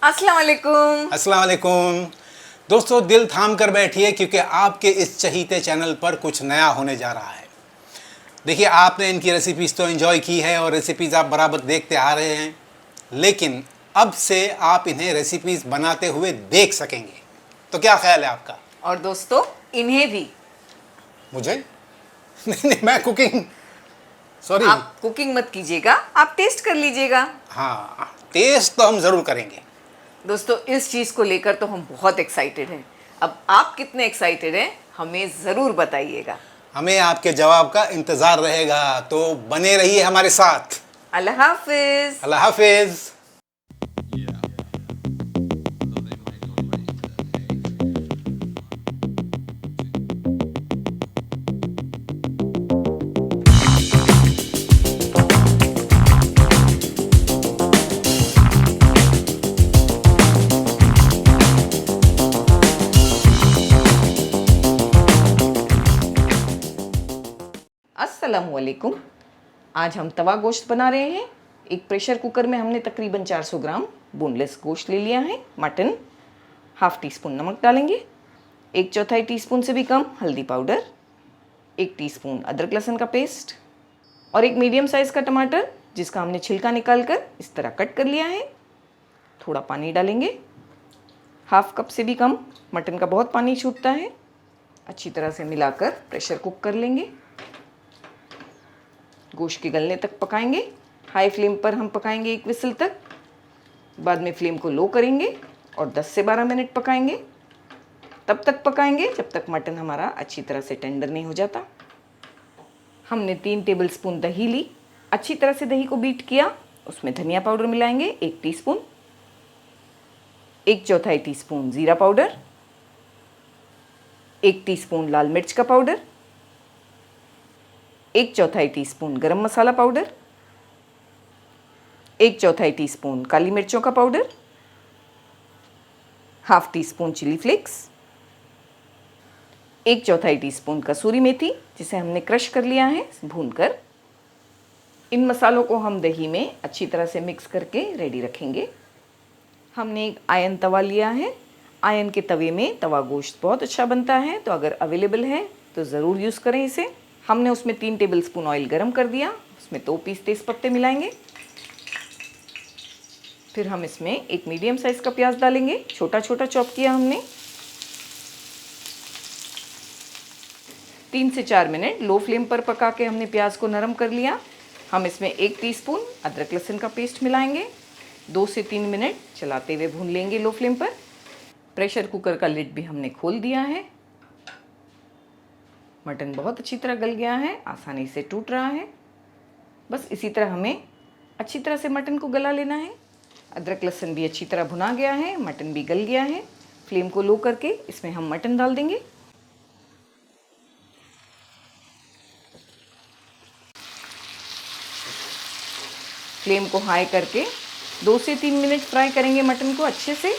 अस्सलाम वालेकुम। अस्सलाम वालेकुम। दोस्तों, दिल थाम कर बैठिए क्योंकि आपके इस चहीते चैनल पर कुछ नया होने जा रहा है। देखिए, आपने इनकी रेसिपीज़ तो एंजॉय की है और रेसिपीज़ आप बराबर देखते आ रहे हैं, लेकिन अब से आप इन्हें रेसिपीज़ बनाते हुए देख सकेंगे। तो क्या ख्याल है आपका? और दोस्तों, इन्हें भी। मुझे नहीं नहीं, मैं कुकिंग सॉरी। आप कुकिंग मत कीजिएगा, आप टेस्ट कर लीजिएगा। हाँ, टेस्ट तो हम ज़रूर करेंगे। दोस्तों, इस चीज़ को लेकर तो हम बहुत एक्साइटेड हैं। अब आप कितने एक्साइटेड हैं हमें ज़रूर बताइएगा। हमें आपके जवाब का इंतज़ार रहेगा, तो बने रहिए हमारे साथ। अल्लाह हाफिज। अल्लाह हाफिज़। अस्सलाम वालेकुम। आज हम तवा गोश्त बना रहे हैं। एक प्रेशर कुकर में हमने तकरीबन 400 ग्राम बोनलेस गोश्त ले लिया है। मटन, हाफ टी स्पून नमक डालेंगे, 1/4 टीस्पून से भी कम हल्दी पाउडर, 1 टीस्पून अदरक लहसुन का पेस्ट और एक मीडियम साइज़ का टमाटर जिसका हमने छिलका निकाल कर इस तरह कट कर लिया है। थोड़ा पानी डालेंगे, हाफ कप से भी कम। मटन का बहुत पानी छूटता है। अच्छी तरह से मिलाकर प्रेशर कुक कर लेंगे। गोश्त के गलने तक पकाएंगे। हाई फ्लेम पर हम पकाएंगे 1 विसल तक। बाद में फ्लेम को लो करेंगे और 10 से 12 मिनट पकाएंगे। तब तक पकाएंगे जब तक मटन हमारा अच्छी तरह से टेंडर नहीं हो जाता। हमने 3 टेबलस्पून दही ली। अच्छी तरह से दही को बीट किया। उसमें धनिया पाउडर मिलाएंगे 1 टीस्पून, 1/4 टीस्पून ज़ीरा पाउडर, 1 टीस्पून लाल मिर्च का पाउडर, 1/4 टीस्पून गरम मसाला पाउडर, 1/4 टीस्पून काली मिर्चों का powder, half teaspoon chilli flakes, 1/4 teaspoon कसूरी मेथी जिसे हमने क्रश कर लिया है भूनकर। इन मसालों को हम दही में अच्छी तरह से मिक्स करके रेडी रखेंगे। हमने एक आयन तवा लिया है। आयन के तवे में तवा गोश्त बहुत अच्छा बनता है, तो अगर अवेलेबल है तो ज़रूर यूज़ करें इसे। हमने उसमें 3 टेबलस्पून ऑयल गरम कर दिया। उसमें 2 पीस तेज़पत्ते मिलाएंगे। फिर हम इसमें एक मीडियम साइज़ का प्याज डालेंगे, छोटा छोटा चॉप किया हमने। 3 से 4 मिनट लो फ्लेम पर पका के हमने प्याज को नरम कर लिया। हम इसमें 1 टीस्पून अदरक लहसुन का पेस्ट मिलाएंगे। 2 से 3 मिनट चलाते हुए भून लेंगे लो फ्लेम पर। प्रेशर कुकर का लिड भी हमने खोल दिया है। मटन बहुत अच्छी तरह गल गया है, आसानी से टूट रहा है। बस इसी तरह हमें अच्छी तरह से मटन को गला लेना है। अदरक लहसुन भी अच्छी तरह भुना गया है, मटन भी गल गया है। फ्लेम को लो करके इसमें हम मटन डाल देंगे। फ्लेम को हाई करके 2 से 3 मिनट फ्राई करेंगे मटन को अच्छे से।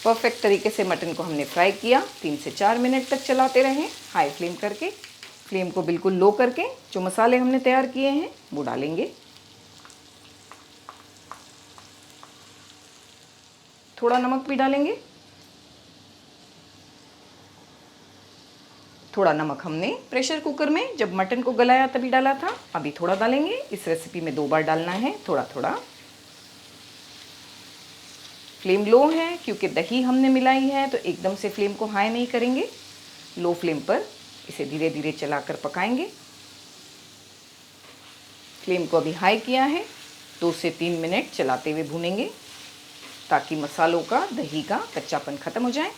परफेक्ट तरीके से मटन को हमने फ्राई किया। 3 से 4 मिनट तक चलाते रहें हाई फ्लेम करके। फ्लेम को बिल्कुल लो करके जो मसाले हमने तैयार किए हैं वो डालेंगे। थोड़ा नमक भी डालेंगे। थोड़ा नमक हमने प्रेशर कुकर में जब मटन को गलाया तभी डाला था, अभी थोड़ा डालेंगे। इस रेसिपी में 2 बार डालना है, थोड़ा थोड़ा। फ्लेम लो है क्योंकि दही हमने मिलाई है, तो एकदम से फ्लेम को हाई नहीं करेंगे। लो फ्लेम पर इसे धीरे धीरे चलाकर पकाएंगे। फ्लेम को अभी हाई किया है। 2 से 3 मिनट चलाते हुए भूनेंगे ताकि मसालों का, दही का कच्चापन खत्म हो जाए।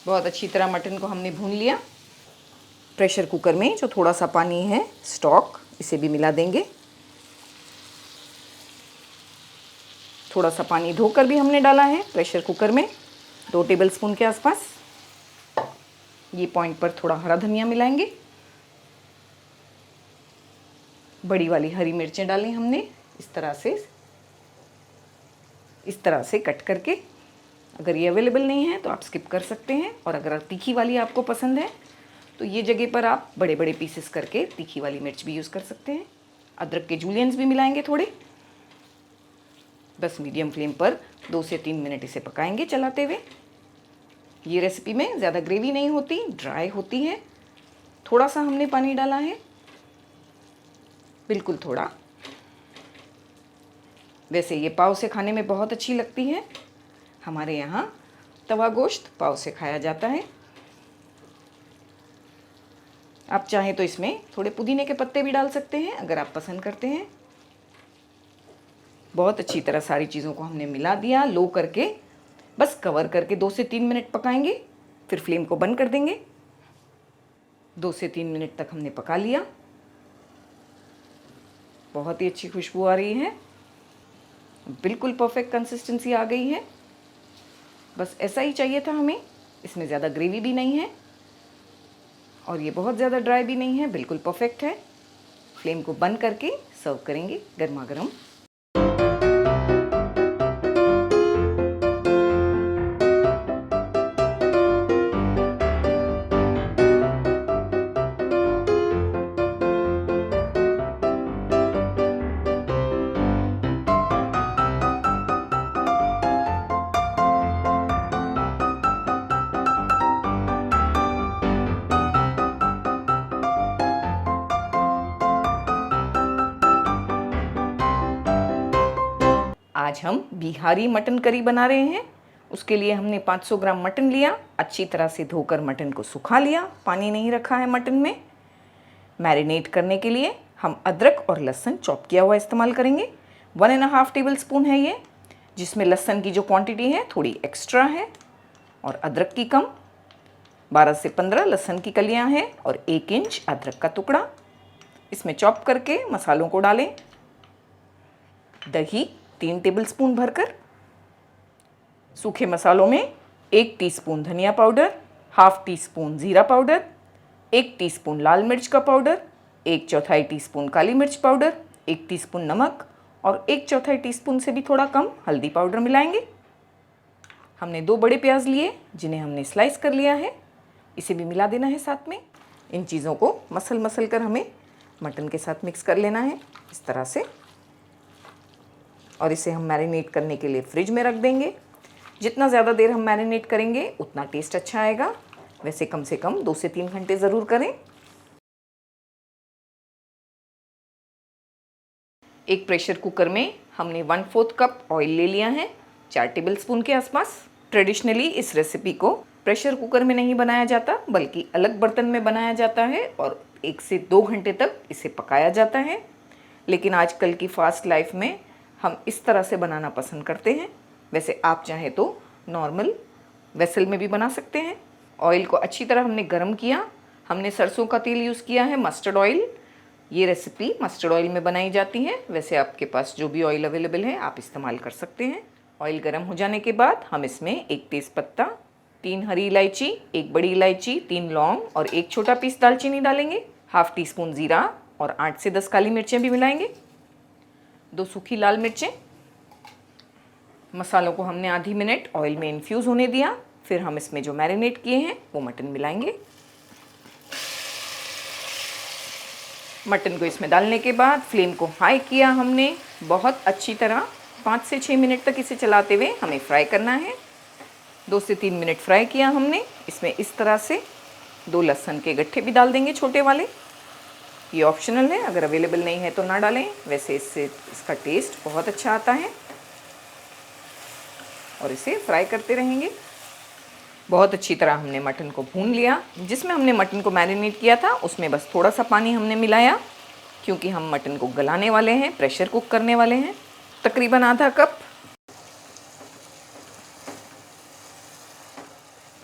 बहुत अच्छी तरह मटन को हमने भून लिया। प्रेशर कुकर में जो थोड़ा सा पानी है स्टॉक, इसे भी मिला देंगे। थोड़ा सा पानी धोकर भी हमने डाला है प्रेशर कुकर में, 2 टेबलस्पून के आसपास। ये पॉइंट पर थोड़ा हरा धनिया मिलाएंगे। बड़ी वाली हरी मिर्चें डाली हमने इस तरह से। इस तरह से कट करके। अगर ये अवेलेबल नहीं है तो आप स्किप कर सकते हैं, और अगर तीखी वाली आपको पसंद है तो ये जगह पर आप बड़े बड़े पीसेस करके तीखी वाली मिर्च भी यूज़ कर सकते हैं। अदरक के जूलियंस भी मिलाएंगे थोड़े। बस मीडियम फ्लेम पर 2 से 3 मिनट इसे पकाएंगे चलाते हुए। ये रेसिपी में ज़्यादा ग्रेवी नहीं होती, ड्राई होती है। थोड़ा सा हमने पानी डाला है, बिल्कुल थोड़ा। वैसे ये पाव से खाने में बहुत अच्छी लगती है। हमारे यहाँ तवा गोश्त पाव से खाया जाता है। आप चाहें तो इसमें थोड़े पुदीने के पत्ते भी डाल सकते हैं अगर आप पसंद करते हैं। बहुत अच्छी तरह सारी चीज़ों को हमने मिला दिया। लो करके बस कवर करके 2 से 3 मिनट पकाएंगे, फिर फ्लेम को बंद कर देंगे। 2 से 3 मिनट तक हमने पका लिया। बहुत ही अच्छी खुशबू आ रही है, बिल्कुल परफेक्ट कंसिस्टेंसी आ गई है। बस ऐसा ही चाहिए था हमें। इसमें ज़्यादा ग्रेवी भी नहीं है और ये बहुत ज़्यादा ड्राई भी नहीं है, बिल्कुल परफेक्ट है। फ्लेम को बंद करके सर्व करेंगे गर्मा गर्म। आज हम बिहारी मटन करी बना रहे हैं। उसके लिए हमने 500 ग्राम मटन लिया। अच्छी तरह से धोकर मटन को सुखा लिया, पानी नहीं रखा है मटन में। मैरिनेट करने के लिए हम अदरक और लहसुन चॉप किया हुआ इस्तेमाल करेंगे। 1.5 टेबल स्पून है ये, जिसमें लहसुन की जो क्वांटिटी है थोड़ी एक्स्ट्रा है और अदरक की कम। 12 से 15 लहसुन की कलियां हैं और 1 इंच अदरक का टुकड़ा। इसमें चॉप करके मसालों को डालें। दही 3 टेबलस्पून भरकर। सूखे मसालों में 1 टीस्पून धनिया पाउडर, ½ टीस्पून जीरा पाउडर, 1 टीस्पून लाल मिर्च का पाउडर, 1/4 टीस्पून काली मिर्च पाउडर, 1 टीस्पून नमक और 1/4 टीस्पून से भी थोड़ा कम हल्दी पाउडर मिलाएंगे। हमने 2 बड़े प्याज लिए जिन्हें हमने स्लाइस कर लिया है, इसे भी मिला देना है साथ में। इन चीज़ों को मसल कर हमें मटन के साथ मिक्स कर लेना है इस तरह से, और इसे हम मैरिनेट करने के लिए फ्रिज में रख देंगे। जितना ज़्यादा देर हम मैरिनेट करेंगे उतना टेस्ट अच्छा आएगा। वैसे कम से कम 2 से 3 घंटे ज़रूर करें। एक प्रेशर कुकर में हमने 1/4 कप ऑयल ले लिया है, 4 टेबलस्पून के आसपास। ट्रेडिशनली इस रेसिपी को प्रेशर कुकर में नहीं बनाया जाता, बल्कि अलग बर्तन में बनाया जाता है और 1 से 2 घंटे तक इसे पकाया जाता है। लेकिन आजकल की फास्ट लाइफ में हम इस तरह से बनाना पसंद करते हैं। वैसे आप चाहें तो नॉर्मल वेसल में भी बना सकते हैं। ऑयल को अच्छी तरह हमने गर्म किया। हमने सरसों का तेल यूज़ किया है, मस्टर्ड ऑयल। ये रेसिपी मस्टर्ड ऑयल में बनाई जाती है। वैसे आपके पास जो भी ऑयल अवेलेबल है आप इस्तेमाल कर सकते हैं। ऑयल गर्म हो जाने के बाद हम इसमें 1 तेज़पत्ता, 3 हरी इलायची, 1 बड़ी इलायची, 3 लौंग और 1 छोटा पीस दालचीनी डालेंगे। ½ टीस्पून ज़ीरा और 8 से 10 काली मिर्चें भी मिलाएंगे। 2 सूखी लाल मिर्चें। मसालों को हमने आधी मिनट ऑयल में इन्फ्यूज़ होने दिया। फिर हम इसमें जो मैरिनेट किए हैं वो मटन मिलाएंगे। मटन को इसमें डालने के बाद फ्लेम को हाई किया हमने बहुत अच्छी तरह। 5 से 6 मिनट तक इसे चलाते हुए हमें फ्राई करना है। 2 से 3 मिनट फ्राई किया हमने। इसमें इस तरह से 2 लहसुन के गट्ठे भी डाल देंगे, छोटे वाले। ये ऑप्शनल है, अगर अवेलेबल नहीं है तो ना डालें। वैसे इससे इसका टेस्ट बहुत अच्छा आता है। और इसे फ्राई करते रहेंगे। बहुत अच्छी तरह हमने मटन को भून लिया। जिसमें हमने मटन को मैरिनेट किया था उसमें बस थोड़ा सा पानी हमने मिलाया, क्योंकि हम मटन को गलाने वाले हैं, प्रेशर कुक करने वाले हैं। तकरीबन आधा कप।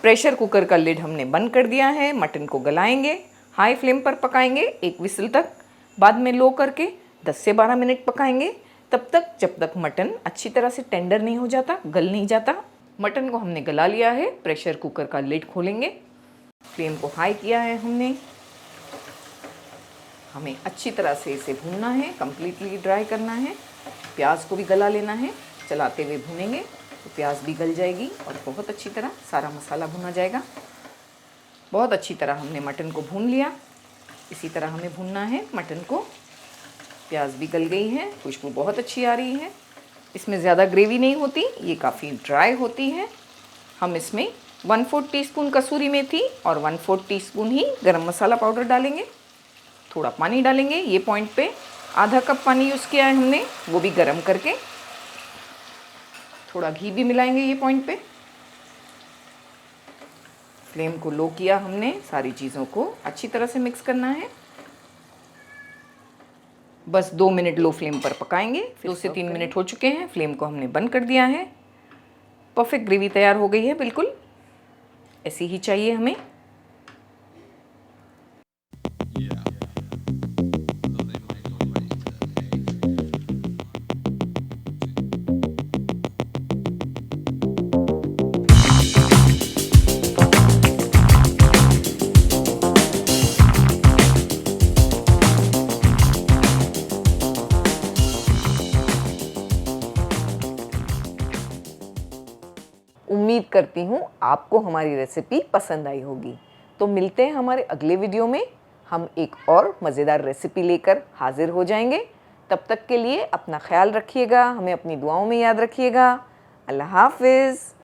प्रेशर कुकर का लिड हमने बंद कर दिया है। मटन को गलाएंगे, हाई फ्लेम पर पकाएंगे 1 विसल तक। बाद में लो करके 10 से 12 मिनट पकाएंगे, तब तक जब तक मटन अच्छी तरह से टेंडर नहीं हो जाता, गल नहीं जाता। मटन को हमने गला लिया है। प्रेशर कुकर का लिड खोलेंगे। फ्लेम को हाई किया है हमने। हमें अच्छी तरह से इसे भूनना है, कम्प्लीटली ड्राई करना है। प्याज को भी गला लेना है। चलाते हुए भूनेंगे तो प्याज भी गल जाएगी और बहुत अच्छी तरह सारा मसाला भुना जाएगा। बहुत अच्छी तरह हमने मटन को भून लिया। इसी तरह हमें भूनना है मटन को। प्याज भी गल गई है, खुशबू बहुत अच्छी आ रही है। इसमें ज़्यादा ग्रेवी नहीं होती, ये काफ़ी ड्राई होती है। हम इसमें 1/4 टीस्पून कसूरी मेथी और 1/4 टीस्पून ही गरम मसाला पाउडर डालेंगे। थोड़ा पानी डालेंगे, ये पॉइंट पे आधा कप पानी यूज़ किया है हमने, वो भी गरम करके। थोड़ा घी भी मिलाएंगे ये पॉइंट पे। फ्लेम को लो किया हमने, सारी चीज़ों को अच्छी तरह से मिक्स करना है। बस 2 मिनट लो फ्लेम पर पकाएंगे। 2 से 3 मिनट हो चुके हैं, फ्लेम को हमने बंद कर दिया है। परफेक्ट ग्रेवी तैयार हो गई है, बिल्कुल ऐसी ही चाहिए हमें। उम्मीद करती हूँ आपको हमारी रेसिपी पसंद आई होगी। तो मिलते हैं हमारे अगले वीडियो में। हम एक और मज़ेदार रेसिपी लेकर हाजिर हो जाएंगे। तब तक के लिए अपना ख्याल रखिएगा, हमें अपनी दुआओं में याद रखिएगा। अल्लाह हाफ़िज़।